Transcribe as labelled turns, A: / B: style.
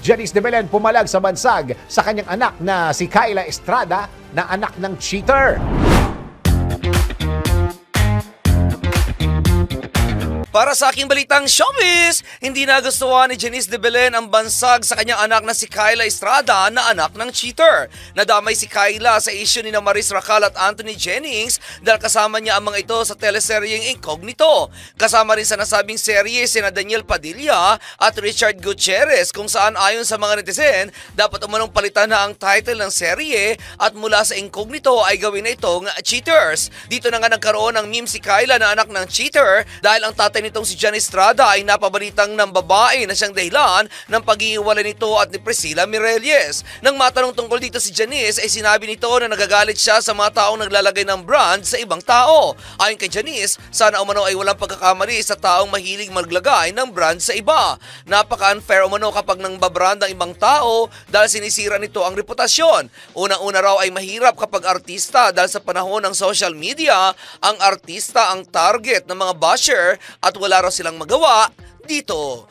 A: Janice de Belen pumalag sa bansag sa kanyang anak na si Kyla Estrada na anak ng cheater.
B: Para sa aking balitang showbiz, hindi nagustuhan ni Janice de Belen ang bansag sa kanyang anak na si Kyla Estrada na anak ng cheater. Nadamay si Kyla sa issue ni Maris Racal at Anthony Jennings dahil kasama niya ang mga ito sa teleseryeng Incognito. Kasama rin sa nasabing serye sina Daniel Padilla at Richard Gutierrez kung saan ayon sa mga netizen, dapat umanong palitan na ang title ng serye at mula sa Incognito ay gawin na itong Cheaters. Dito na nga nagkaroon ng meme si Kyla na anak ng cheater dahil ang tatay nitong si Janice Estrada ay napabalitang ng babae na siyang dahilan ng pag-iiwalay nito at ni Priscilla Mirelles. Nang matanong tungkol dito si Janice ay sinabi nito na nagagalit siya sa mga taong naglalagay ng brand sa ibang tao. Ayon kay Janice, sana umano ay walang pagkakamali sa taong mahilig maglagay ng brand sa iba. Napaka-unfair umano kapag nang babrand ang ibang tao dahil sinisira nito ang reputasyon. Unang-una raw ay mahirap kapag artista dahil sa panahon ng social media, ang artista ang target ng mga basher at wala raw silang magawa dito.